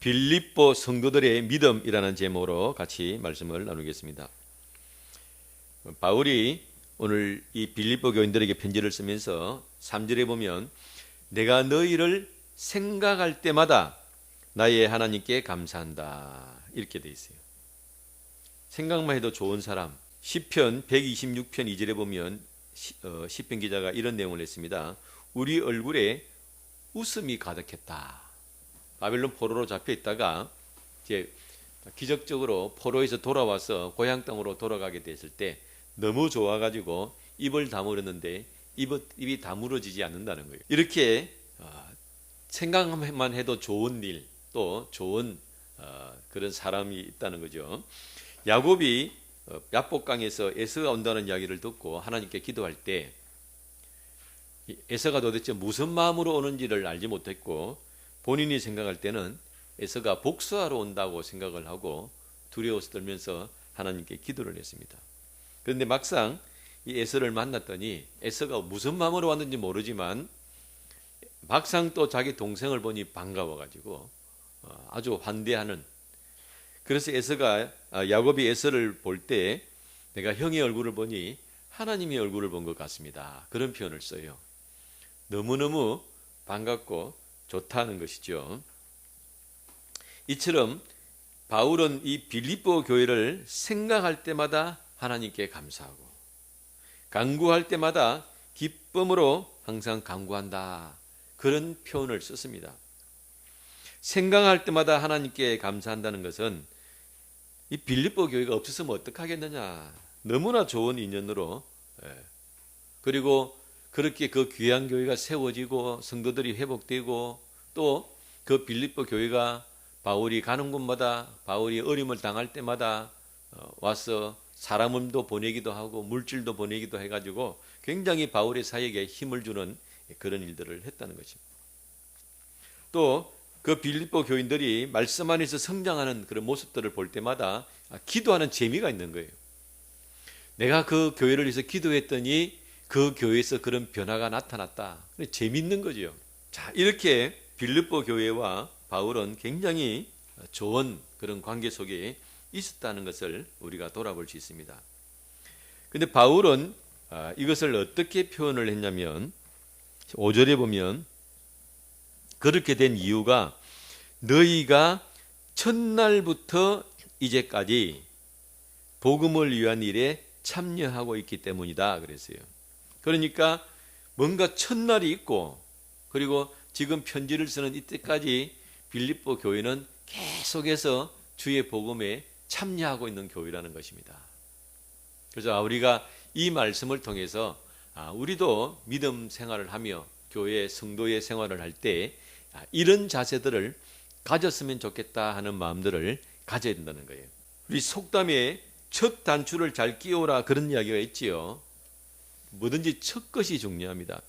빌립보 성도들의 믿음이라는 제목으로 같이 말씀을 나누겠습니다. 바울이 오늘 이 빌립보 교인들에게 편지를 쓰면서 3절에 보면 내가 너희를 생각할 때마다 나의 하나님께 감사한다 이렇게 돼 있어요. 생각만 해도 좋은 사람. 시편 126편 2절에 보면 시편 기자가 이런 내용을 했습니다. 우리 얼굴에 웃음이 가득했다. 바벨론 포로로 잡혀 있다가 이제 기적적으로 포로에서 돌아와서 고향 땅으로 돌아가게 됐을 때 너무 좋아가지고 입을 다물었는데 입이 다물어지지 않는다는 거예요. 이렇게 생각만 해도 좋은 일, 또 좋은 그런 사람이 있다는 거죠. 야곱이 야복강에서 에서가 온다는 이야기를 듣고 하나님께 기도할 때 에서가 도대체 무슨 마음으로 오는지를 알지 못했고 본인이 생각할 때는 에서가 복수하러 온다고 생각을 하고 두려워서 떨면서 하나님께 기도를 했습니다. 그런데 막상 이 에서를 만났더니 에서가 무슨 마음으로 왔는지 모르지만 막상 또 자기 동생을 보니 반가워가지고 아주 환대하는. 그래서 에서가 야곱이 에서를 볼 때 내가 형의 얼굴을 보니 하나님의 얼굴을 본 것 같습니다. 그런 표현을 써요. 너무너무 반갑고 좋다는 것이죠. 이처럼 바울은 이 빌립보 교회를 생각할 때마다 하나님께 감사하고 간구할 때마다 기쁨으로 항상 간구한다. 그런 표현을 썼습니다. 생각할 때마다 하나님께 감사한다는 것은 이 빌립보 교회가 없었으면 어떡하겠느냐. 너무나 좋은 인연으로 그리고 그렇게 그 귀한 교회가 세워지고 성도들이 회복되고 또 그 빌립보 교회가 바울이 가는 곳마다 바울이 어려움을 당할 때마다 와서 사람도 보내기도 하고 물질도 보내기도 해가지고 굉장히 바울의 사역에 힘을 주는 그런 일들을 했다는 것입니다. 또 그 빌립보 교인들이 말씀 안에서 성장하는 그런 모습들을 볼 때마다 기도하는 재미가 있는 거예요. 내가 그 교회를 위해서 기도했더니 그 교회에서 그런 변화가 나타났다. 재미있는 거죠. 자, 이렇게 빌립보 교회와 바울은 굉장히 좋은 그런 관계 속에 있었다는 것을 우리가 돌아볼 수 있습니다. 그런데 바울은 이것을 어떻게 표현을 했냐면 5절에 보면 그렇게 된 이유가 너희가 첫날부터 이제까지 복음을 위한 일에 참여하고 있기 때문이다 그랬어요. 그러니까 뭔가 첫날이 있고 그리고 지금 편지를 쓰는 이때까지 빌립보 교회는 계속해서 주의 복음에 참여하고 있는 교회라는 것입니다. 그래서 우리가 이 말씀을 통해서 우리도 믿음 생활을 하며 교회 성도의 생활을 할 때 이런 자세들을 가졌으면 좋겠다 하는 마음들을 가져야 된다는 거예요. 우리 속담에 첫 단추를 잘 끼워라 그런 이야기가 있지요. 뭐든지 첫 것이 중요합니다.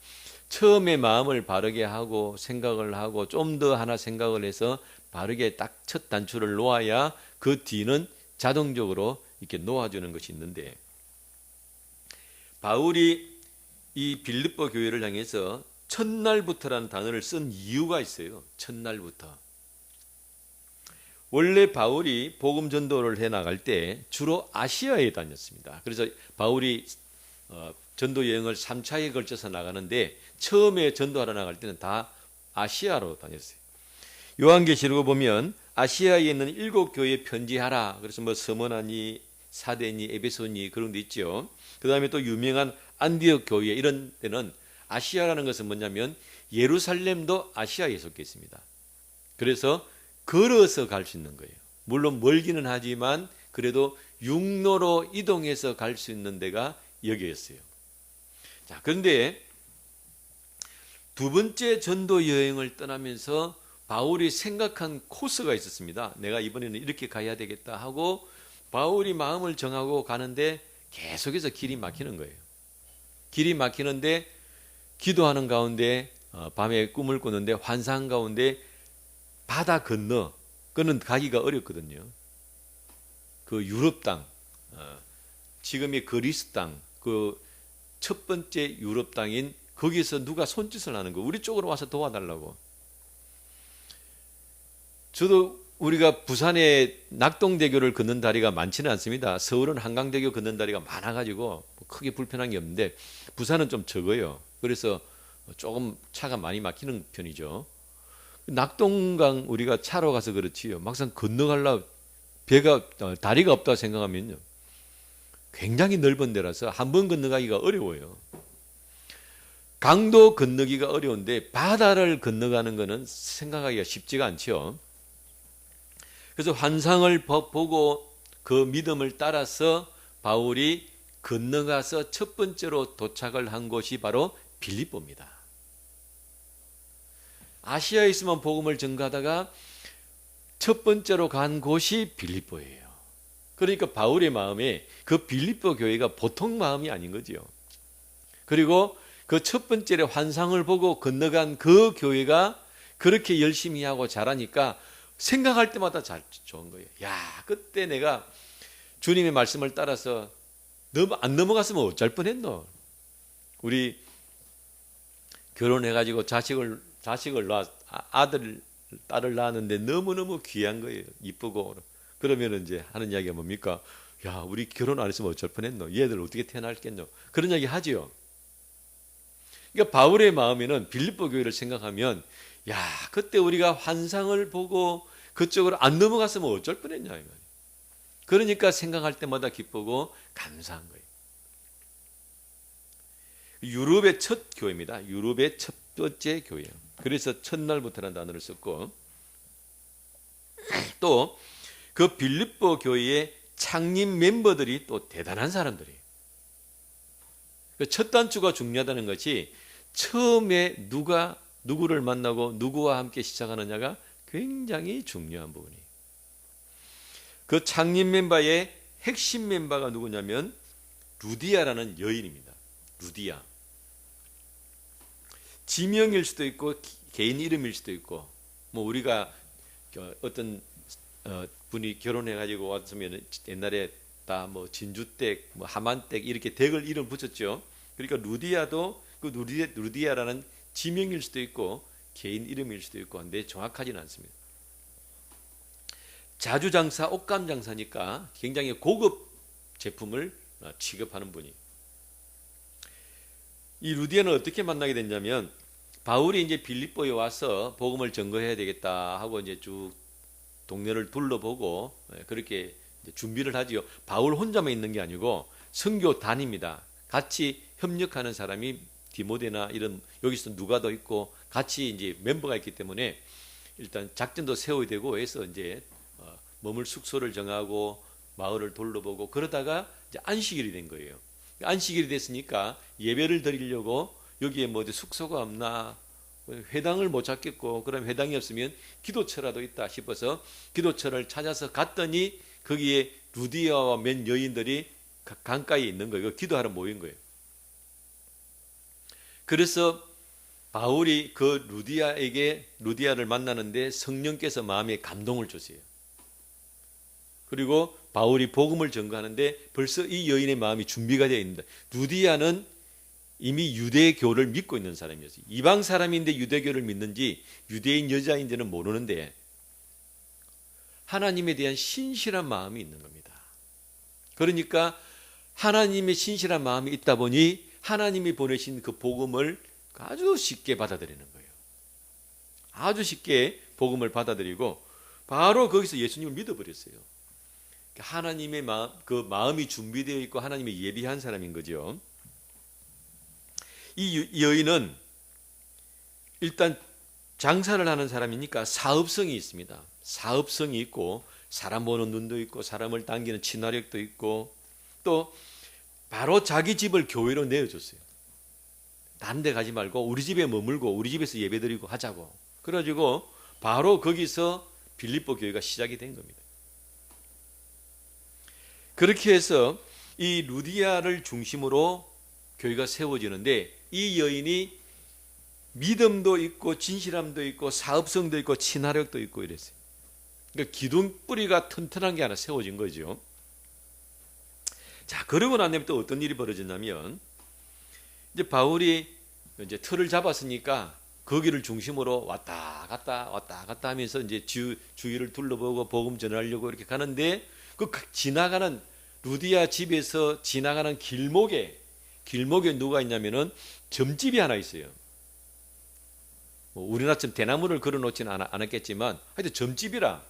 처음에 마음을 바르게 하고 생각을 하고 좀 더 하나 생각을 해서 바르게 딱 첫 단추를 놓아야 그 뒤는 자동적으로 이렇게 놓아주는 것이 있는데 바울이 이 빌립보 교회를 향해서 첫날부터라는 단어를 쓴 이유가 있어요. 첫날부터. 원래 바울이 복음 전도를 해 나갈 때 주로 아시아에 다녔습니다. 그래서 바울이 전도 여행을 3차에 걸쳐서 나가는데 처음에 전도하러 나갈 때는 다 아시아로 다녔어요. 요한계시록을 보면 아시아에 있는 7교회에 편지하라. 그래서 뭐 서머나니, 사데니, 에베소니 그런 데 있죠. 그 다음에 또 유명한 안디옥 교회 이런 데는 아시아라는 것은 뭐냐면 예루살렘도 아시아에 속해 있습니다. 그래서 걸어서 갈 수 있는 거예요. 물론 멀기는 하지만 그래도 육로로 이동해서 갈 수 있는 데가 여기였어요. 자, 그런데 두 번째 전도 여행을 떠나면서 바울이 생각한 코스가 있었습니다. 내가 이번에는 이렇게 가야 되겠다 하고 바울이 마음을 정하고 가는데 계속해서 길이 막히는 거예요. 길이 막히는데 기도하는 가운데 밤에 꿈을 꾸는데 환상 가운데 바다 건너 그는 가기가 어렵거든요. 그 유럽 땅, 지금의 그리스 땅, 그 첫 번째 유럽 땅인 거기서 누가 손짓을 하는 거 우리 쪽으로 와서 도와달라고. 저도 우리가 부산에 낙동대교를 걷는 다리가 많지는 않습니다. 서울은 한강대교 걷는 다리가 많아가지고 크게 불편한 게 없는데 부산은 좀 적어요. 그래서 조금 차가 많이 막히는 편이죠. 낙동강 우리가 차로 가서 그렇지요. 막상 건너가려 다리가 없다 생각하면요. 굉장히 넓은 데라서 한 번 건너가기가 어려워요. 강도 건너기가 어려운데 바다를 건너가는 것은 생각하기가 쉽지가 않죠. 그래서 환상을 보고 그 믿음을 따라서 바울이 건너가서 첫 번째로 도착을 한 곳이 바로 빌립보입니다. 아시아에 있으면 복음을 전가하다가 첫 번째로 간 곳이 빌립보예요. 그러니까 바울의 마음에 그 빌립보 교회가 보통 마음이 아닌 거죠. 그리고 그 첫 번째 환상을 보고 건너간 그 교회가 그렇게 열심히 하고 잘하니까 생각할 때마다 좋은 거예요. 야, 그때 내가 주님의 말씀을 따라서 안 넘어갔으면 어쩔 뻔했노. 우리 결혼해가지고 자식을 딸을 낳았는데 너무너무 귀한 거예요. 이쁘고. 그러면 이제 하는 이야기가 뭡니까? 야, 우리 결혼 안 했으면 어쩔 뻔했노. 얘들 어떻게 태어날겠노. 그런 이야기 하지요. 그러니까 바울의 마음에는 빌립보 교회를 생각하면 야, 그때 우리가 환상을 보고 그쪽으로 안 넘어갔으면 어쩔 뻔했냐 이 말이에요. 그러니까 생각할 때마다 기쁘고 감사한 거예요. 유럽의 첫 교회입니다. 유럽의 첫 번째 교회예요. 그래서 첫날부터라는 단어를 썼고 또 그 빌립보 교회의 창립 멤버들이 또 대단한 사람들이에요. 첫 단추가 중요하다는 것이 처음에 누구를 만나고 누구와 함께 시작하느냐가 굉장히 중요한 부분이에요. 그 창립 멤버의 핵심 멤버가 누구냐면 루디아라는 여인입니다. 루디아. 지명일 수도 있고 개인 이름일 수도 있고 뭐 우리가 어떤 분이 결혼해가지고 왔으면 옛날에 다 뭐 진주댁, 뭐 하만댁 이렇게 댁을 이름 붙였죠. 그러니까 루디아도 그 루디아라는 지명일 수도 있고 개인 이름일 수도 있고 한데 정확하지는 않습니다. 자주장사, 옷감장사니까 굉장히 고급 제품을 취급하는 분이. 이 루디아는 어떻게 만나게 됐냐면 바울이 이제 빌립보에 와서 복음을 전거해야 되겠다 하고 이제 쭉 동네를 둘러보고 그렇게 준비를 하지요. 바울 혼자만 있는 게 아니고 선교단입니다. 같이 협력하는 사람이 디모데나 이런 여기서 누가 더 있고 같이 이제 멤버가 있기 때문에 일단 작전도 세워야 되고 해서 이제 머물 숙소를 정하고 마을을 둘러보고 그러다가 이제 안식일이 된 거예요. 안식일이 됐으니까 예배를 드리려고 여기에 뭐 숙소가 없나 회당을 못 찾겠고 그럼 회당이 없으면 기도처라도 있다 싶어서 기도처를 찾아서 갔더니 거기에 루디아와 몇 여인들이 강가에 있는 거예요. 기도하러 모인 거예요. 그래서 바울이 그 루디아를 만나는데 성령께서 마음에 감동을 주세요. 그리고 바울이 복음을 전가하는데 벌써 이 여인의 마음이 준비가 되어 있는다. 루디아는 이미 유대교를 믿고 있는 사람이었어요. 이방 사람인데 유대교를 믿는지 유대인 여자인지는 모르는데 하나님에 대한 신실한 마음이 있는 겁니다. 그러니까 하나님의 신실한 마음이 있다 보니 하나님이 보내신 그 복음을 아주 쉽게 받아들이는 거예요. 아주 쉽게 복음을 받아들이고 바로 거기서 예수님을 믿어버렸어요. 하나님의 마음이 준비되어 있고 하나님이 예비한 사람인 거죠. 이 여인은 일단 장사를 하는 사람이니까 사업성이 있습니다. 사업성이 있고 사람 보는 눈도 있고 사람을 당기는 친화력도 있고 또 바로 자기 집을 교회로 내어줬어요. 다른 데 가지 말고 우리 집에 머물고 우리 집에서 예배드리고 하자고. 그래가지고 바로 거기서 빌립보 교회가 시작이 된 겁니다. 그렇게 해서 이 루디아를 중심으로 교회가 세워지는데 이 여인이 믿음도 있고 진실함도 있고 사업성도 있고 친화력도 있고 이랬어요. 그러니까 기둥뿌리가 튼튼한 게 하나 세워진 거죠. 자, 그러고 난 다음에 또 어떤 일이 벌어졌냐면 이제 바울이 이제 틀을 잡았으니까 거기를 중심으로 왔다 갔다 하면서 이제 주위를 둘러보고 복음 전하려고 이렇게 가는데 그 지나가는 루디아 집에서 지나가는 길목에 누가 있냐면은 점집이 하나 있어요. 뭐 우리나라처럼 대나무를 걸어놓지는 않았겠지만 하여튼 점집이라.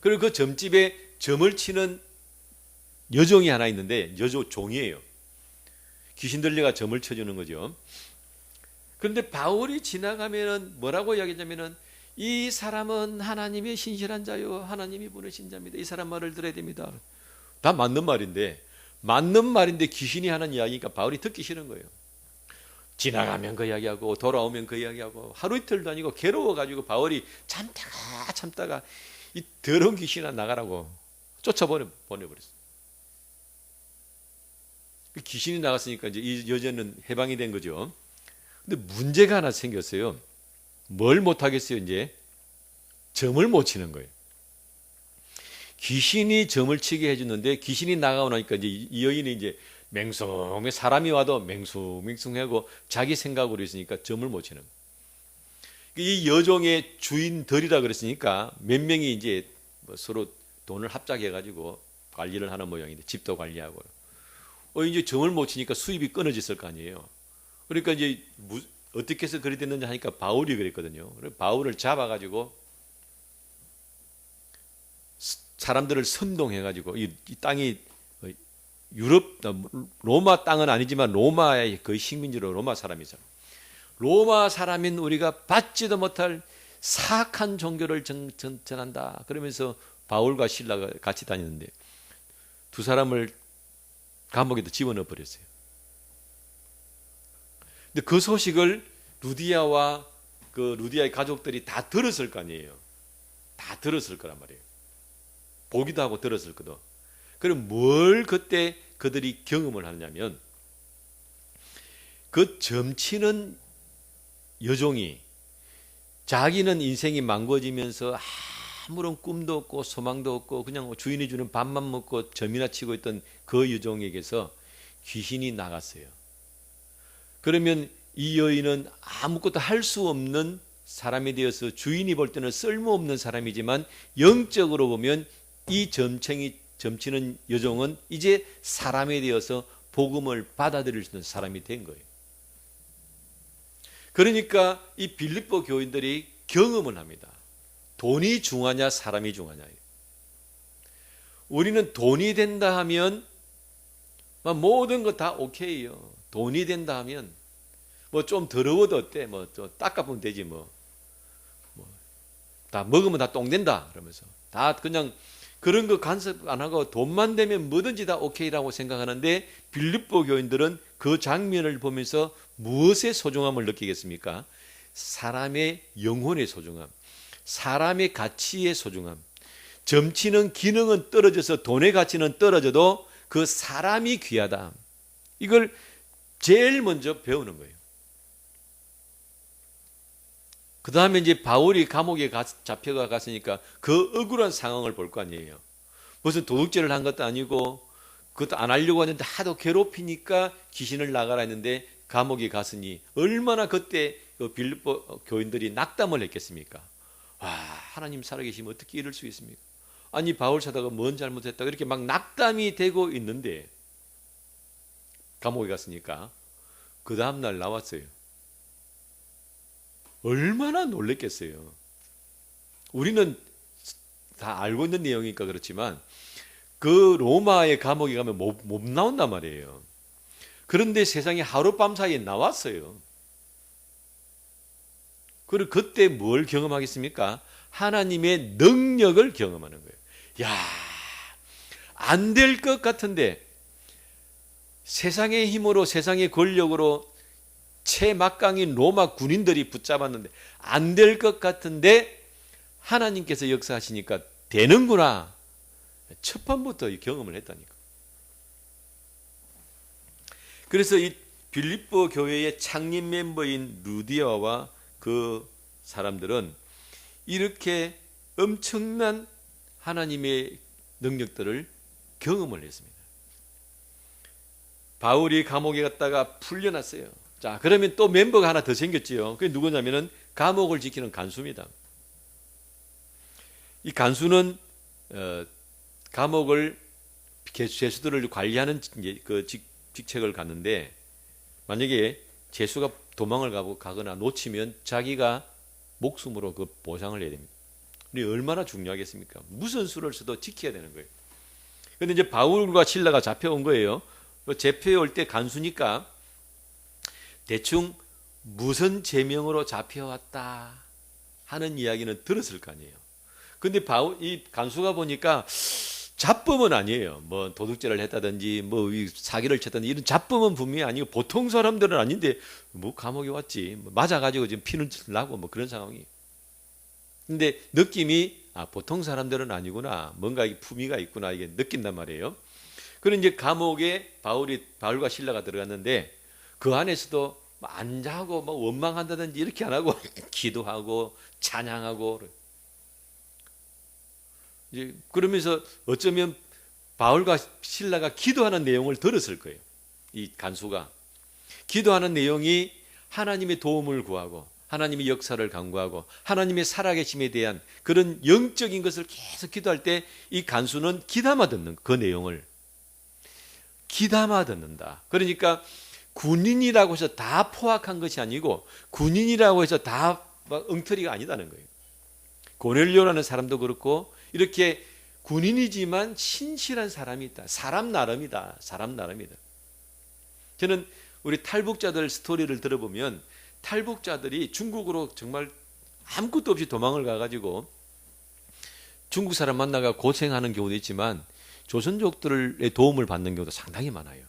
그리고 그 점집에 점을 치는 여종이 하나 있는데 종이에요. 귀신 들려가 점을 쳐주는 거죠. 그런데 바울이 지나가면은 뭐라고 이야기하냐면은 이 사람은 하나님의 신실한 자요, 하나님이 보내신 자입니다. 이 사람 말을 들어야 됩니다. 다 맞는 말인데 귀신이 하는 이야기니까 바울이 듣기 싫은 거예요. 지나가면 그 이야기하고 돌아오면 그 이야기하고 하루 이틀도 아니고 괴로워가지고 바울이 참다가 이 더러운 귀신아 나가라고 보내버렸어요. 귀신이 나갔으니까 이제 이 여자는 해방이 된 거죠. 근데 문제가 하나 생겼어요. 뭘 못하겠어요, 이제? 점을 못 치는 거예요. 귀신이 점을 치게 해주는데 귀신이 나가고 나니까 이제 이 여인이 이제 맹숭해, 사람이 와도 맹숭하고 자기 생각으로 있으니까 점을 못 치는 거예요. 이 여종의 주인들이라 그랬으니까 몇 명이 이제 뭐 서로 돈을 합작해가지고 관리를 하는 모양인데 집도 관리하고. 이제 점을 못 치니까 수입이 끊어졌을 거 아니에요. 그러니까 이제 어떻게 해서 그리 됐는지 하니까 바울이 그랬거든요. 바울을 잡아가지고 사람들을 선동해가지고 이 땅이 유럽 로마 땅은 아니지만 로마의 거의 식민지로 로마 사람이잖아요. 로마 사람인 우리가 받지도 못할 사악한 종교를 전한다. 그러면서 바울과 실라가 같이 다니는데 두 사람을 감옥에도 집어넣어 버렸어요. 근데 그 소식을 루디아와 그 루디아의 가족들이 다 들었을 거 아니에요. 다 들었을 거란 말이에요. 보기도 하고 들었을 거도. 그럼 뭘 그때 그들이 경험을 하냐면 그 점치는 여종이 자기는 인생이 망가지면서 아무런 꿈도 없고 소망도 없고 그냥 주인이 주는 밥만 먹고 점이나 치고 있던 그 여종에게서 귀신이 나갔어요. 그러면 이 여인은 아무것도 할 수 없는 사람이 되어서 주인이 볼 때는 쓸모없는 사람이지만 영적으로 보면 이 점치는 여종은 이제 사람이 되어서 복음을 받아들일 수 있는 사람이 된 거예요. 그러니까 이 빌립보 교인들이 경험을 합니다. 돈이 중하냐 사람이 중하냐. 우리는 돈이 된다 하면 모든 거 다 오케이요. 돈이 된다 하면 뭐 좀 더러워도 어때? 뭐 좀 닦아보면 되지 뭐. 다 먹으면 다 똥 된다 그러면서 다 그냥 그런 거 간섭 안 하고 돈만 되면 뭐든지 다 오케이라고 생각하는데 빌립보 교인들은 그 장면을 보면서 무엇의 소중함을 느끼겠습니까? 사람의 영혼의 소중함, 사람의 가치의 소중함. 점치는 기능은 떨어져서 돈의 가치는 떨어져도 그 사람이 귀하다. 이걸 제일 먼저 배우는 거예요. 그 다음에 이제 바울이 감옥에 잡혀가 갔으니까 그 억울한 상황을 볼 거 아니에요. 무슨 도둑질을 한 것도 아니고 그것도 안 하려고 하는데 하도 괴롭히니까 귀신을 나가라 했는데 감옥에 갔으니 얼마나 그때 그 빌립보 교인들이 낙담을 했겠습니까? 와, 하나님 살아계시면 어떻게 이럴 수 있습니까? 아니 바울 사도가 뭔 잘못했다 이렇게 막 낙담이 되고 있는데 감옥에 갔으니까 그 다음날 나왔어요. 얼마나 놀랬겠어요. 우리는 다 알고 있는 내용이니까 그렇지만 그 로마의 감옥에 가면 못 나온단 말이에요. 그런데 세상에 하룻밤 사이에 나왔어요. 그리고 그때 뭘 경험하겠습니까? 하나님의 능력을 경험하는 거예요. 야, 안 될 것 같은데 세상의 힘으로 세상의 권력으로 최막강인 로마 군인들이 붙잡았는데 안 될 것 같은데 하나님께서 역사하시니까 되는구나. 첫 번부터 경험을 했다니까. 그래서 이 빌립보 교회의 창립 멤버인 루디아와 그 사람들은 이렇게 엄청난 하나님의 능력들을 경험을 했습니다. 바울이 감옥에 갔다가 풀려났어요. 자, 그러면 또 멤버가 하나 더 생겼지요. 그게 누구냐면은 감옥을 지키는 간수입니다. 이 간수는 감옥을 죄수들을 관리하는 그 직책을 갖는데, 만약에 죄수가 도망을 가거나 놓치면 자기가 목숨으로 그 보상을 해야 됩니다. 우리 얼마나 중요하겠습니까? 무슨 수를 써도 지켜야 되는 거예요. 그런데 이제 바울과 실라가 잡혀온 거예요. 잡혀올 때 간수니까 대충 무슨 제명으로 잡혀왔다 하는 이야기는 들었을 거 아니에요. 근데 이 간수가 보니까 잡범은 아니에요. 뭐 도둑질을 했다든지 뭐 사기를 쳤다든지 이런 잡범은 분명히 아니고 보통 사람들은 아닌데 뭐 감옥에 왔지. 뭐 맞아가지고 지금 피는 나고 뭐 그런 상황이. 근데 느낌이 보통 사람들은 아니구나. 뭔가 품위가 있구나. 이게 느낀단 말이에요. 그런 이제 감옥에 바울과 실라가 들어갔는데 그 안에서도 안 자고 뭐 원망한다든지 이렇게 안 하고 기도하고 찬양하고 이제 그러면서 어쩌면 바울과 실라가 기도하는 내용을 들었을 거예요. 이 간수가 기도하는 내용이 하나님의 도움을 구하고 하나님의 역사를 간구하고 하나님의 살아계심에 대한 그런 영적인 것을 계속 기도할 때 이 간수는 귀담아 듣는 그 내용을 귀담아 듣는다. 그러니까 군인이라고 해서 다 포악한 것이 아니고 군인이라고 해서 다 엉터리가 아니다는 거예요. 고넬료라는 사람도 그렇고 이렇게 군인이지만 신실한 사람이 있다. 사람 나름이다. 사람 나름이다. 저는 우리 탈북자들 스토리를 들어보면 탈북자들이 중국으로 정말 아무것도 없이 도망을 가가지고 중국 사람 만나가 고생하는 경우도 있지만 조선족들의 도움을 받는 경우도 상당히 많아요.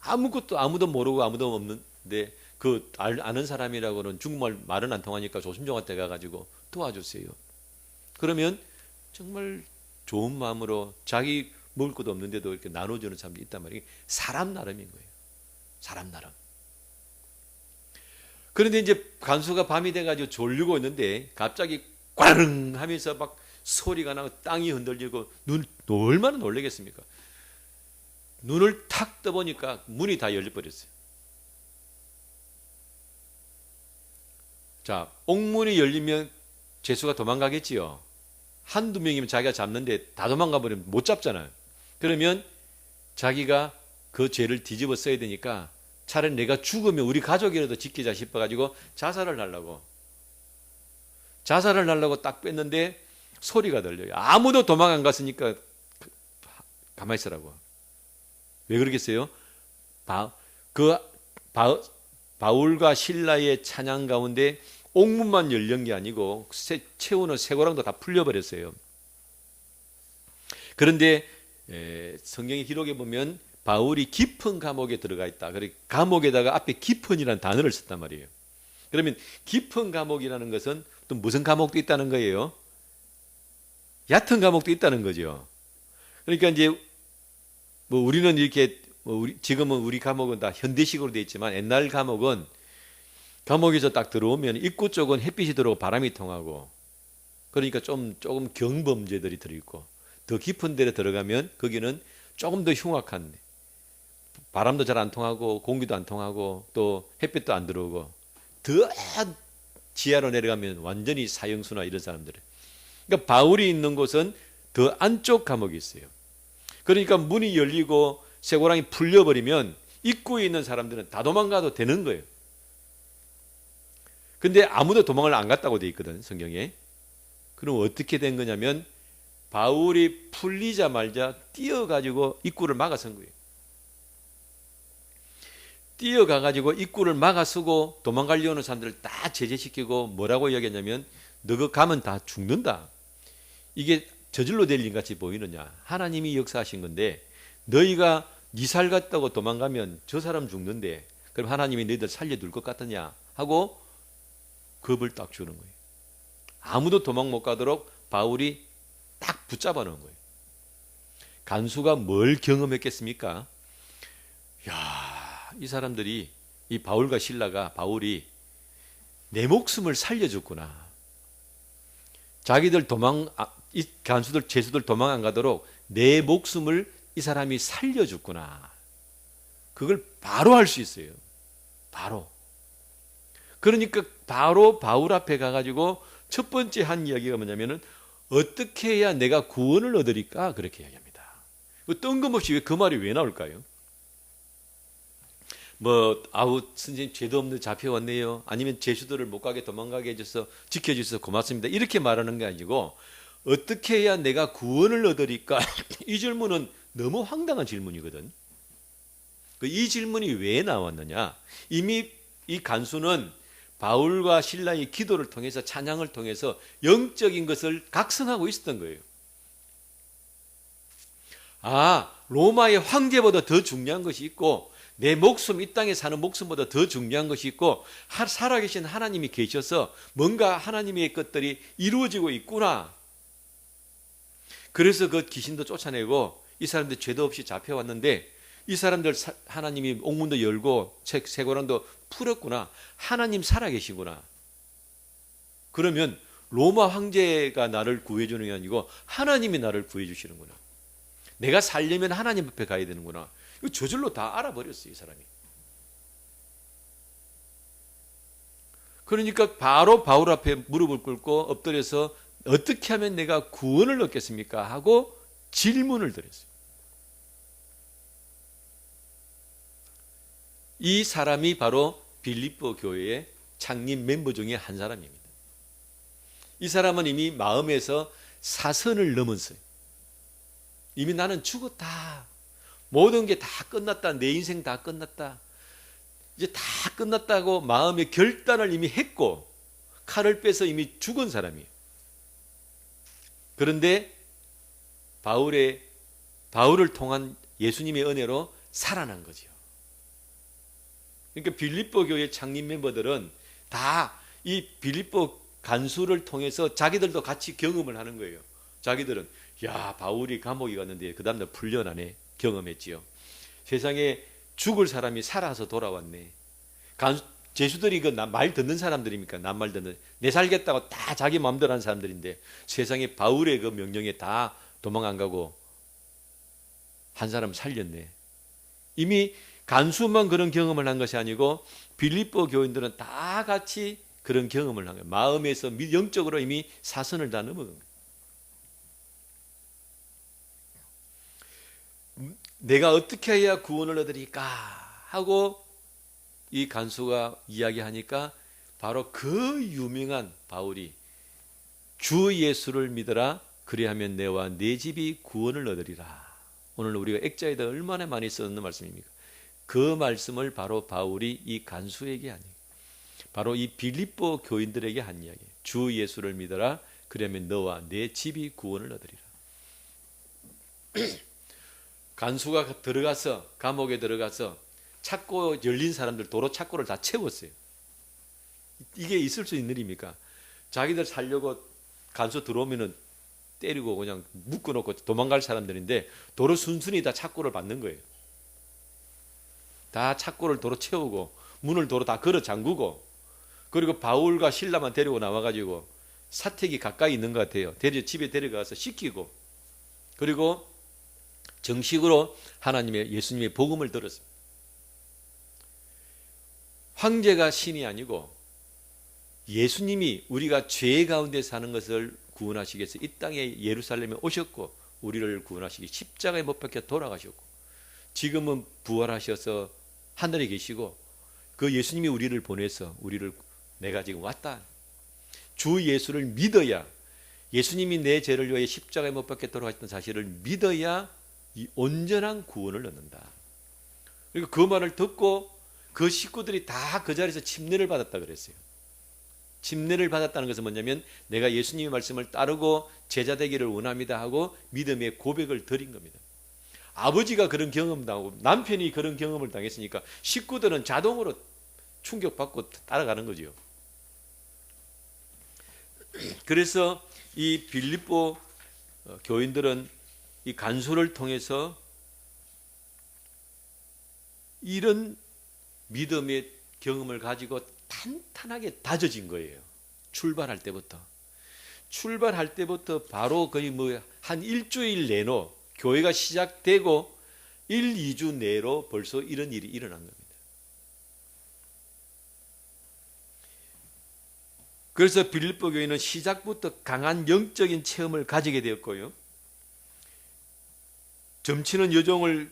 아무도 모르고 아무도 없는데 그 아는 사람이라고는 중국말 말은 안 통하니까 조선족한테 가가지고 도와주세요. 그러면 정말 좋은 마음으로 자기 먹을 것도 없는데도 이렇게 나눠주는 사람이 있단 말이에요. 사람 나름인 거예요. 사람 나름. 그런데 이제 간수가 밤이 돼가지고 졸리고 있는데 갑자기 꽈릉 하면서 막 소리가 나고 땅이 흔들리고 얼마나 놀라겠습니까? 눈을 탁 떠보니까 문이 다 열려버렸어요. 자, 옥문이 열리면 죄수가 도망가겠지요. 한두 명이면 자기가 잡는데 다 도망가 버리면 못 잡잖아요. 그러면 자기가 그 죄를 뒤집어 써야 되니까 차라리 내가 죽으면 우리 가족이라도 지키자 싶어가지고 자살을 하려고 딱 뺐는데 소리가 들려요. 아무도 도망 안 갔으니까 가만히 있으라고. 왜 그러겠어요? 바울과 실라의 찬양 가운데 옥문만 열린 게 아니고 채우는 쇠고랑도 다 풀려버렸어요. 그런데 성경의 기록에 보면 바울이 깊은 감옥에 들어가 있다. 그리고 감옥에다가 앞에 깊은이라는 단어를 썼단 말이에요. 그러면 깊은 감옥이라는 것은 또 무슨 감옥도 있다는 거예요? 얕은 감옥도 있다는 거죠. 그러니까 이제 뭐 우리는 이렇게 지금은 우리 감옥은 다 현대식으로 되어 있지만 옛날 감옥은 감옥에서 딱 들어오면 입구 쪽은 햇빛이 들어오고 바람이 통하고 그러니까 조금 경범죄들이 들어있고 더 깊은 데로 들어가면 거기는 조금 더 흉악한 바람도 잘 안 통하고 공기도 안 통하고 또 햇빛도 안 들어오고 더 지하로 내려가면 완전히 사형수나 이런 사람들. 그러니까 바울이 있는 곳은 더 안쪽 감옥이 있어요. 그러니까 문이 열리고 쇠고랑이 풀려버리면 입구에 있는 사람들은 다 도망가도 되는 거예요. 근데 아무도 도망을 안 갔다고 돼 있거든, 성경에. 그럼 어떻게 된 거냐면 바울이 풀리자마자 뛰어가지고 입구를 막아선 거예요. 뛰어가가지고 입구를 막아서고 도망가려고 하는 사람들을 다 제재시키고 뭐라고 이야기했냐면 너가 가면 다 죽는다. 이게 저질로 될 일같이 보이느냐. 하나님이 역사하신 건데 너희가 네 살 같다고 도망가면 저 사람 죽는데 그럼 하나님이 너희들 살려둘 것 같느냐 하고 겁을 딱 주는 거예요. 아무도 도망 못 가도록 바울이 딱 붙잡아 놓은 거예요. 간수가 뭘 경험했겠습니까? 이 사람들이 이 바울과 실라가 바울이 내 목숨을 살려줬구나. 자기들 이 간수들 죄수들 도망 안 가도록 내 목숨을 이 사람이 살려줬구나. 그걸 바로 할 수 있어요. 바로. 그러니까 바로 바울 앞에 가가지고 첫 번째 한 이야기가 뭐냐면은 어떻게 해야 내가 구원을 얻으리까 그렇게 이야기합니다. 뜬금없이 그 말이 왜 나올까요? 선생님 죄도 없는데 잡혀왔네요. 아니면 제수들을 못 가게 도망가게 해줘서 지켜주셔서 고맙습니다. 이렇게 말하는 게 아니고 어떻게 해야 내가 구원을 얻으리까? 이 질문은 너무 황당한 질문이거든. 이 질문이 왜 나왔느냐? 이미 이 간수는 바울과 실라의 기도를 통해서 찬양을 통해서 영적인 것을 각성하고 있었던 거예요. 로마의 황제보다 더 중요한 것이 있고 내 목숨, 이 땅에 사는 목숨보다 더 중요한 것이 있고 살아계신 하나님이 계셔서 뭔가 하나님의 것들이 이루어지고 있구나. 그래서 그 귀신도 쫓아내고 이 사람들 죄도 없이 잡혀왔는데 이 사람들 하나님이 옥문도 열고 쇠고랑도 풀었구나. 하나님 살아계시구나. 그러면 로마 황제가 나를 구해주는 게 아니고 하나님이 나를 구해주시는구나. 내가 살려면 하나님 앞에 가야 되는구나. 이거 저절로 다 알아버렸어요, 이 사람이. 그러니까 바로 바울 앞에 무릎을 꿇고 엎드려서 어떻게 하면 내가 구원을 얻겠습니까? 하고 질문을 드렸어요. 이 사람이 바로 빌립보 교회의 창립 멤버 중에 한 사람입니다. 이 사람은 이미 마음에서 사선을 넘었어요. 이미 나는 죽었다. 모든 게 다 끝났다. 내 인생 다 끝났다. 이제 다 끝났다고 마음의 결단을 이미 했고 칼을 빼서 이미 죽은 사람이에요. 그런데 바울을 통한 예수님의 은혜로 살아난 거죠. 그러니까 빌립보 교회 창립 멤버들은 다 이 빌립보 간수를 통해서 자기들도 같이 경험을 하는 거예요. 자기들은 바울이 감옥에 갔는데 그 다음날 풀려나네 경험했지요. 세상에 죽을 사람이 살아서 돌아왔네. 제수들이 그 말 듣는 사람들입니까? 남 말 듣는, 내 살겠다고 다 자기 마음대로 하는 사람들인데 세상에 바울의 그 명령에 다 도망 안 가고 한 사람 살렸네. 이미 간수만 그런 경험을 한 것이 아니고 빌립보 교인들은 다 같이 그런 경험을 한 거예요. 마음에서 영적으로 이미 사선을 다 넘어간 거예요. 내가 어떻게 해야 구원을 얻으리까 하고 이 간수가 이야기하니까 바로 그 유명한 바울이 주 예수를 믿어라 그리하면 내와 내 집이 구원을 얻으리라. 오늘 우리가 액자에다 얼마나 많이 쓰는 말씀입니까? 그 말씀을 바로 바울이 이 간수에게 한 얘기, 바로 이 빌립보 교인들에게 한 이야기예요. 주 예수를 믿어라 그러면 너와 내 집이 구원을 얻으리라. 간수가 들어가서 감옥에 들어가서 찾고 열린 사람들 도로 찾고를 다 채웠어요. 이게 있을 수 있는 일입니까? 자기들 살려고 간수 들어오면은 때리고 그냥 묶어놓고 도망갈 사람들인데 도로 순순히 다 찾고를 받는 거예요. 다 찾고를 도로 채우고 문을 도로 다 걸어 잠그고 그리고 바울과 실라만 데리고 나와가지고 사택이 가까이 있는 것 같아요. 집에 데려가서 씻기고 그리고 정식으로 예수님의 복음을 들었습니다. 황제가 신이 아니고 예수님이 우리가 죄 가운데 사는 것을 구원하시기 위해서 이 땅에 예루살렘에 오셨고 우리를 구원하시기 십자가에 못 박혀 돌아가셨고 지금은 부활하셔서 하늘에 계시고 그 예수님이 우리를 보내서 내가 지금 왔다. 주 예수를 믿어야 예수님이 내 죄를 위하여 십자가에 못 박혀 돌아가셨던 사실을 믿어야 이 온전한 구원을 얻는다. 그리고 그 말을 듣고 그 식구들이 다 그 자리에서 침례를 받았다 그랬어요. 침례를 받았다는 것은 뭐냐면 내가 예수님의 말씀을 따르고 제자 되기를 원합니다 하고 믿음의 고백을 드린 겁니다. 아버지가 그런 경험을 당하고 남편이 그런 경험을 당했으니까 식구들은 자동으로 충격받고 따라가는 거죠. 그래서 이 빌립보 교인들은 이 간수를 통해서 이런 믿음의 경험을 가지고 탄탄하게 다져진 거예요. 출발할 때부터 바로 거의 한 일주일 내로 교회가 시작되고 1, 2주 내로 벌써 이런 일이 일어난 겁니다. 그래서 빌립보 교회는 시작부터 강한 영적인 체험을 가지게 되었고요. 점치는 여종을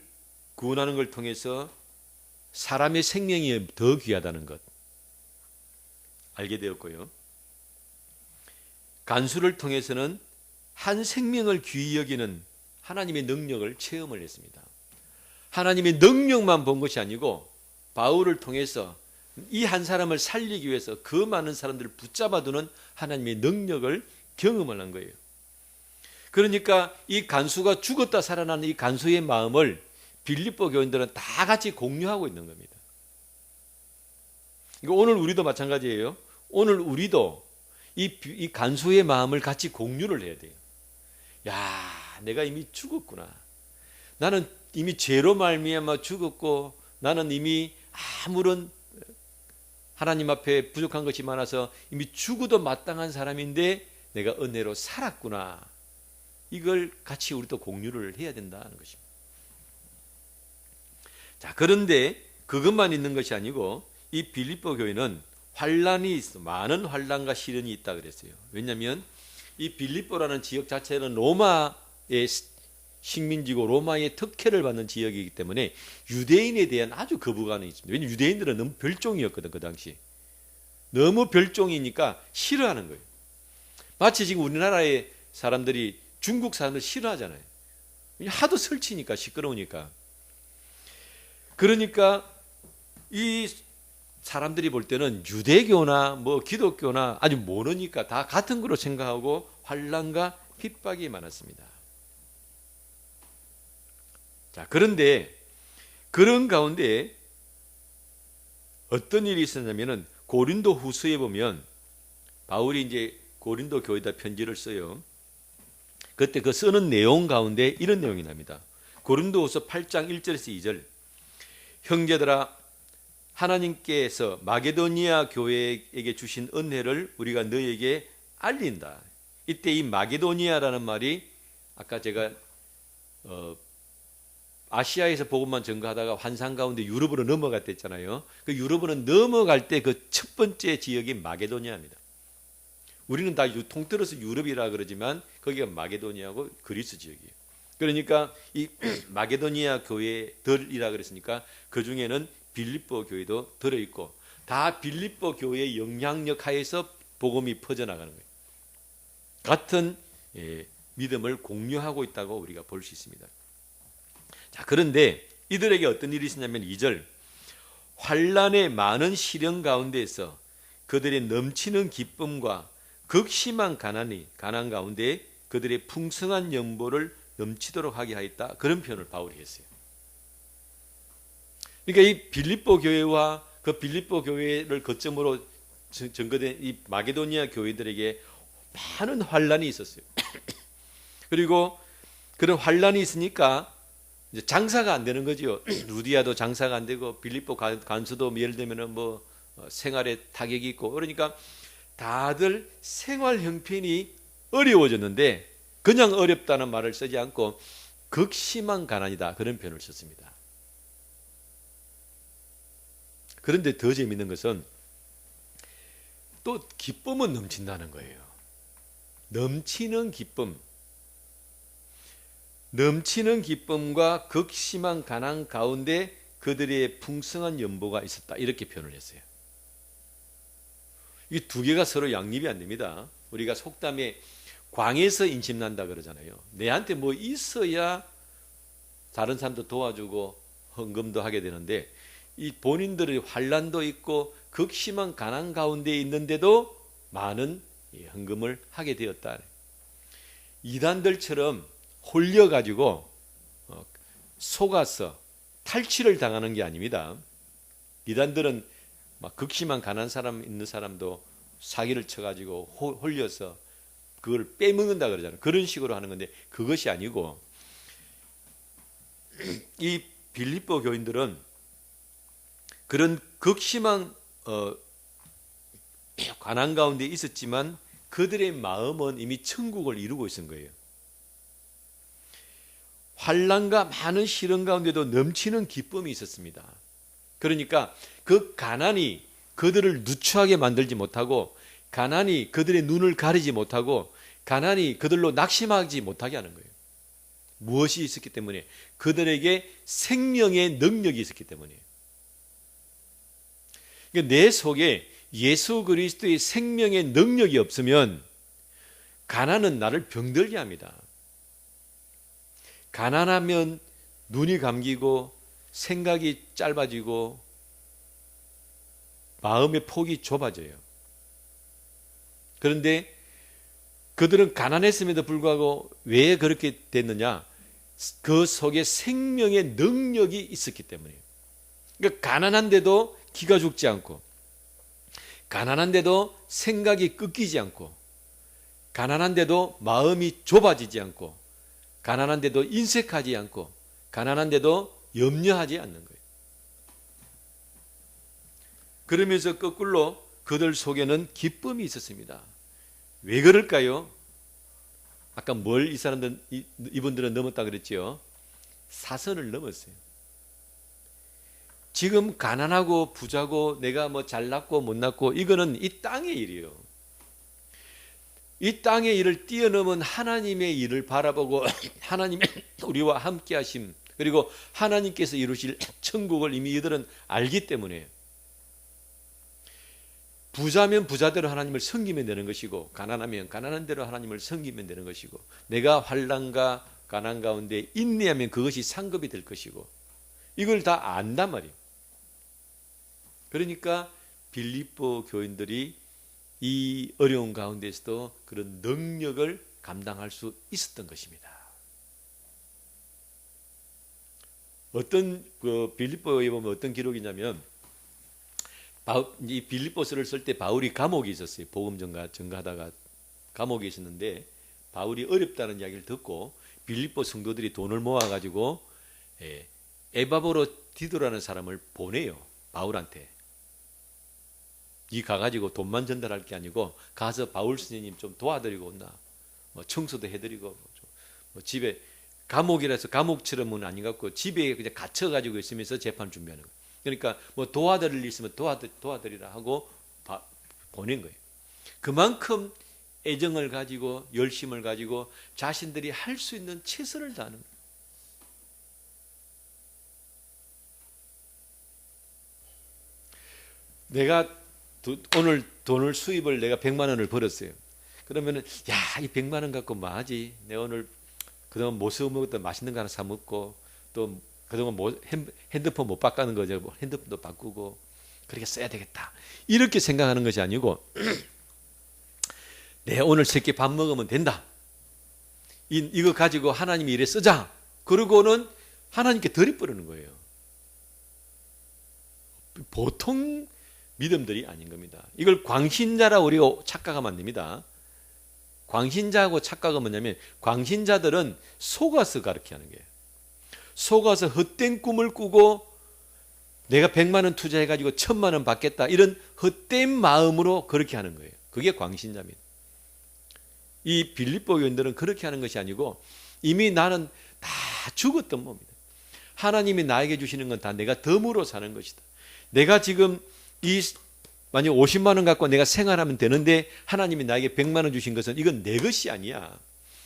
구원하는 걸 통해서 사람의 생명이 더 귀하다는 것 알게 되었고요. 간수를 통해서는 한 생명을 귀히 여기는 하나님의 능력을 체험을 했습니다. 하나님의 능력만 본 것이 아니고 바울을 통해서 이 한 사람을 살리기 위해서 그 많은 사람들을 붙잡아두는 하나님의 능력을 경험을 한 거예요. 그러니까 이 간수가 죽었다 살아나는 이 간수의 마음을 빌립보 교인들은 다 같이 공유하고 있는 겁니다. 오늘 우리도 마찬가지예요. 오늘 우리도 이 간수의 마음을 같이 공유를 해야 돼요. 야, 내가 이미 죽었구나. 나는 이미 죄로 말미암아 죽었고 나는 이미 아무런 하나님 앞에 부족한 것이 많아서 이미 죽어도 마땅한 사람인데 내가 은혜로 살았구나. 이걸 같이 우리도 공유를 해야 된다는 것입니다. 자, 그런데 그것만 있는 것이 아니고 이 빌립보 교회는 환란이 있어. 많은 환란과 시련이 있다 그랬어요. 왜냐하면 이 빌립보라는 지역 자체는 로마의 식민지고 로마의 특혜를 받는 지역이기 때문에 유대인에 대한 아주 거부감이 있습니다. 왜냐하면 유대인들은 너무 별종이었거든. 그 당시 너무 별종이니까 싫어하는 거예요. 마치 지금 우리나라의 사람들이 중국 사람들 싫어하잖아요. 하도 설치니까, 시끄러우니까. 그러니까 이 사람들이 볼 때는 유대교나 뭐 기독교나 아주 모르니까 다 같은 거로 생각하고 환난과 핍박이 많았습니다. 자, 그런데 그런 가운데 어떤 일이 있었냐면은 고린도 후서에 보면 바울이 이제 고린도 교회에다 편지를 써요. 그때 그 쓰는 내용 가운데 이런 내용이 납니다. 고린도 후서 8장 1절에서 2절. 형제들아, 하나님께서 마게도니아 교회에게 주신 은혜를 우리가 너에게 알린다. 이때 이 마게도니아라는 말이 아까 제가 아시아에서 복음만 전가하다가 환상 가운데 유럽으로 넘어갔댔잖아요. 그 유럽으로 넘어갈 때 그 첫 번째 지역이 마게도니아입니다. 우리는 다 통틀어서 유럽이라 그러지만 거기가 마게도니아고 그리스 지역이에요. 그러니까 이 마게도니아 교회들이라 그랬으니까 그 중에는 빌립보 교회도 들어있고 다 빌립보 교회의 영향력 하에서 복음이 퍼져나가는 거예요. 같은 믿음을 공유하고 있다고 우리가 볼 수 있습니다. 자, 그런데 이들에게 어떤 일이 있었냐면 2절. 환난의 많은 시련 가운데에서 그들의 넘치는 기쁨과 극심한 가난 가운데 그들의 풍성한 연보를 넘치도록 하게 하였다. 그런 표현을 바울이 했어요. 그러니까 이 빌립보 교회와 그 빌립보 교회를 거점으로 전거된 이 마게도니아 교회들에게 많은 환난이 있었어요. 그리고 그런 환난이 있으니까 이제 장사가 안 되는 거죠. 루디아도 장사가 안 되고 빌립보 간수도 예를 들면 뭐 생활에 타격이 있고 그러니까 다들 생활 형편이 어려워졌는데 그냥 어렵다는 말을 쓰지 않고 극심한 가난이다 그런 표현을 썼습니다. 그런데 더 재미있는 것은 또 기쁨은 넘친다는 거예요. 넘치는 기쁨. 넘치는 기쁨과 극심한 가난 가운데 그들의 풍성한 연보가 있었다. 이렇게 표현을 했어요. 이 두 개가 서로 양립이 안 됩니다. 우리가 속담에 광에서 인심난다 그러잖아요. 내한테 뭐 있어야 다른 사람도 도와주고 헌금도 하게 되는데 이 본인들의 환난도 있고 극심한 가난 가운데 있는데도 많은 헌금을 하게 되었다. 이단들처럼 홀려가지고 속아서 탈취를 당하는 게 아닙니다. 이단들은 막 극심한 가난 사람 있는 사람도 사기를 쳐가지고 홀려서 그걸 빼먹는다 그러잖아요. 그런 식으로 하는 건데 그것이 아니고 이 빌립보 교인들은 그런 극심한 가난 가운데 있었지만 그들의 마음은 이미 천국을 이루고 있은 거예요. 환난과 많은 시련 가운데도 넘치는 기쁨이 있었습니다. 그러니까 그 가난이 그들을 누추하게 만들지 못하고 가난이 그들의 눈을 가리지 못하고 가난이 그들로 낙심하지 못하게 하는 거예요. 무엇이 있었기 때문에? 그들에게 생명의 능력이 있었기 때문이에요. 그러니까 내 속에 예수 그리스도의 생명의 능력이 없으면 가난은 나를 병들게 합니다. 가난하면 눈이 감기고 생각이 짧아지고 마음의 폭이 좁아져요. 그런데 그들은 가난했음에도 불구하고 왜 그렇게 됐느냐? 그 속에 생명의 능력이 있었기 때문이에요. 그러니까 가난한데도 기가 죽지 않고, 가난한데도 생각이 꺾이지 않고, 가난한데도 마음이 좁아지지 않고, 가난한데도 인색하지 않고, 가난한데도 염려하지 않는 거예요. 그러면서 거꾸로 그들 속에는 기쁨이 있었습니다. 왜 그럴까요? 아까 뭘 이분들은 넘었다 그랬지요? 사선을 넘었어요. 지금 가난하고 부자고 내가 뭐 잘났고 못났고 이거는 이 땅의 일이에요. 이 땅의 일을 뛰어넘은 하나님의 일을 바라보고 하나님의 우리와 함께 하심, 그리고 하나님께서 이루실 천국을 이미 이들은 알기 때문에 부자면 부자대로 하나님을 섬기면 되는 것이고, 가난하면 가난한 대로 하나님을 섬기면 되는 것이고, 내가 환난과 가난 가운데 인내하면 그것이 상급이 될 것이고, 이걸 다 안단 말이에요. 그러니까 빌립보 교인들이 이 어려운 가운데서도 그런 능력을 감당할 수 있었던 것입니다. 어떤 빌립보에 보면 어떤 기록이냐면, 이 빌립보서를 쓸 때 바울이 감옥에 있었어요. 복음 전가하다가 감옥에 있었는데 바울이 어렵다는 이야기를 듣고 빌립보 성도들이 돈을 모아가지고 에바브로디도라는 사람을 보내요. 바울한테. 이 가가지고 돈만 전달할 게 아니고 가서 바울 스님 좀 도와드리고 온다. 뭐 청소도 해드리고 뭐 집에 감옥이라서 감옥처럼은 아닌 것 같고 집에 그냥 갇혀가지고 있으면서 재판 준비하는 거예요. 그러니까 뭐 도와드릴 일 있으면 도와드리라 하고 보낸 거예요. 그만큼 애정을 가지고 열심을 가지고 자신들이 할 수 있는 최선을 다하는 거예요. 내가 오늘 돈을 수입을 내가 100만 원을 벌었어요. 그러면은 이 100만 원 갖고 뭐 하지? 내가 오늘 그동안 못 써먹었던 맛있는 거 하나 사 먹고 또 그동안 핸드폰 못 바꾸는 거죠. 핸드폰도 바꾸고 그렇게 써야 되겠다. 이렇게 생각하는 것이 아니고 내가 오늘 3끼 밥 먹으면 된다. 이거 가지고 하나님이 일에 쓰자. 그러고는 하나님께 들이뿌리는 거예요. 보통 믿음들이 아닌 겁니다. 이걸 광신자라 우리가 착각하면 안 됩니다. 광신자하고 착각은 뭐냐면 광신자들은 속아서 가르치게 하는 거예요. 속아서 헛된 꿈을 꾸고 내가 100만 원 투자해가지고 1000만 원 받겠다 이런 헛된 마음으로 그렇게 하는 거예요. 그게 광신자입니다. 이 빌립보 교인들은 그렇게 하는 것이 아니고 이미 나는 다 죽었던 몸이다. 하나님이 나에게 주시는 건 다 내가 덤으로 사는 것이다. 내가 지금 만약 50만 원 갖고 내가 생활하면 되는데 하나님이 나에게 100만 원 주신 것은 이건 내 것이 아니야.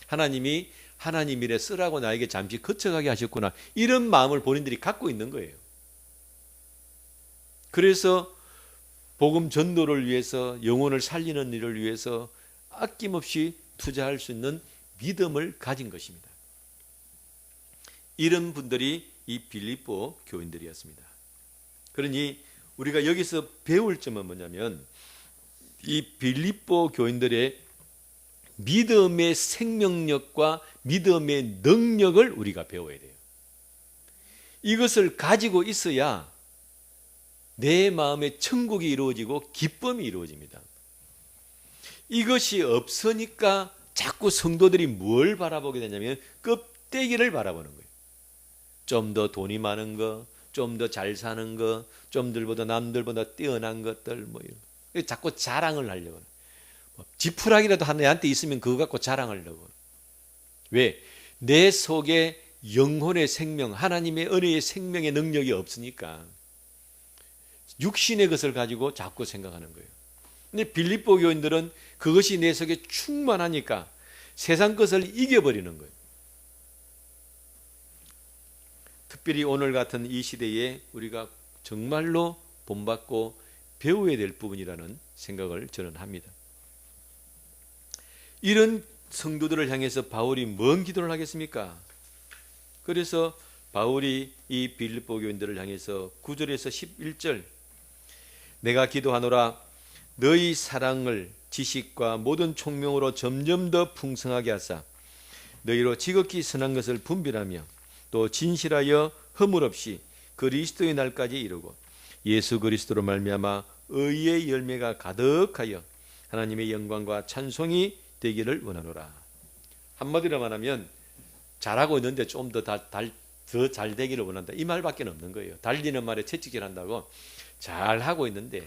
하나님이 하나님 일에 쓰라고 나에게 잠시 거쳐가게 하셨구나. 이런 마음을 본인들이 갖고 있는 거예요. 그래서 복음 전도를 위해서 영혼을 살리는 일을 위해서 아낌없이 투자할 수 있는 믿음을 가진 것입니다. 이런 분들이 이 빌립보 교인들이었습니다. 그러니 우리가 여기서 배울 점은 뭐냐면 이 빌립보 교인들의 믿음의 생명력과 믿음의 능력을 우리가 배워야 돼요. 이것을 가지고 있어야 내 마음의 천국이 이루어지고 기쁨이 이루어집니다. 이것이 없으니까 자꾸 성도들이 뭘 바라보게 되냐면 껍데기를 바라보는 거예요. 좀 더 돈이 많은 거, 좀 더 잘 사는 거, 좀 남들보다 뛰어난 것들 뭐 이런. 자꾸 자랑을 하려고. 지푸라기라도 내한테 있으면 그거 갖고 자랑하려고. 왜? 내 속에 영혼의 생명, 하나님의 은혜의 생명의 능력이 없으니까 육신의 것을 가지고 자꾸 생각하는 거예요. 근데 빌립보 교인들은 그것이 내 속에 충만하니까 세상 것을 이겨버리는 거예요. 특별히 오늘 같은 이 시대에 우리가 정말로 본받고 배워야 될 부분이라는 생각을 저는 합니다. 이런 성도들을 향해서 바울이 뭔 기도를 하겠습니까? 그래서 바울이 이 빌립보 교인들을 향해서 9절에서 11절 내가 기도하노라 너희 사랑을 지식과 모든 총명으로 점점 더 풍성하게 하사 너희로 지극히 선한 것을 분별하며 또 진실하여 허물 없이 그리스도의 날까지 이루고 예수 그리스도로 말미암아 의의 열매가 가득하여 하나님의 영광과 찬송이 되기를 원하노라. 한마디로 말하면 잘하고 있는데 좀 더 잘 되기를 원한다. 이 말밖에 없는 거예요. 달리는 말에 채찍질한다고 잘하고 있는데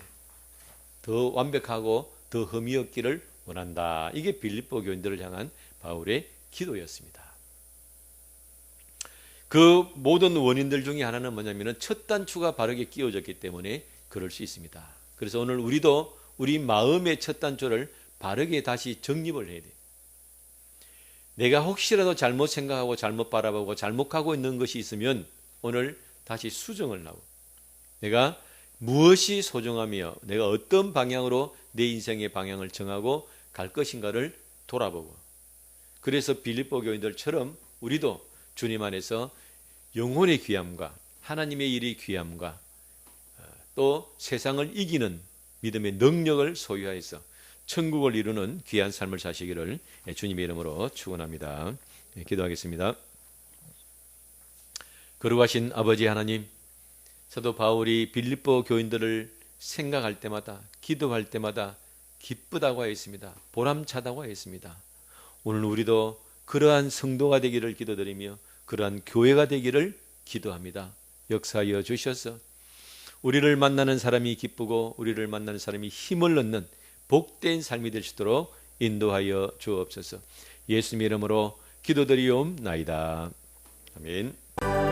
더 완벽하고 더 흠이 없기를 원한다. 이게 빌립보 교인들을 향한 바울의 기도였습니다. 그 모든 원인들 중에 하나는 뭐냐면 첫 단추가 바르게 끼워졌기 때문에 그럴 수 있습니다. 그래서 오늘 우리도 우리 마음의 첫 단추를 바르게 다시 정립을 해야 돼요. 내가 혹시라도 잘못 생각하고 잘못 바라보고 잘못하고 있는 것이 있으면 오늘 다시 수정을 하고 내가 무엇이 소중하며 내가 어떤 방향으로 내 인생의 방향을 정하고 갈 것인가를 돌아보고 그래서 빌립보 교인들처럼 우리도 주님 안에서 영혼의 귀함과 하나님의 일의 귀함과 또 세상을 이기는 믿음의 능력을 소유하여서 천국을 이루는 귀한 삶을 사시기를 주님의 이름으로 축원합니다. 기도하겠습니다. 거룩하신 아버지 하나님, 사도 바울이 빌립보 교인들을 생각할 때마다 기도할 때마다 기쁘다고 하였습니다. 보람차다고 하였습니다. 오늘 우리도 그러한 성도가 되기를 기도드리며 그러한 교회가 되기를 기도합니다. 역사하여 주셔서 우리를 만나는 사람이 기쁘고 우리를 만나는 사람이 힘을 얻는 복된 삶이 될 수 있도록 인도하여 주옵소서. 예수님의 이름으로 기도드리옵나이다. 아멘.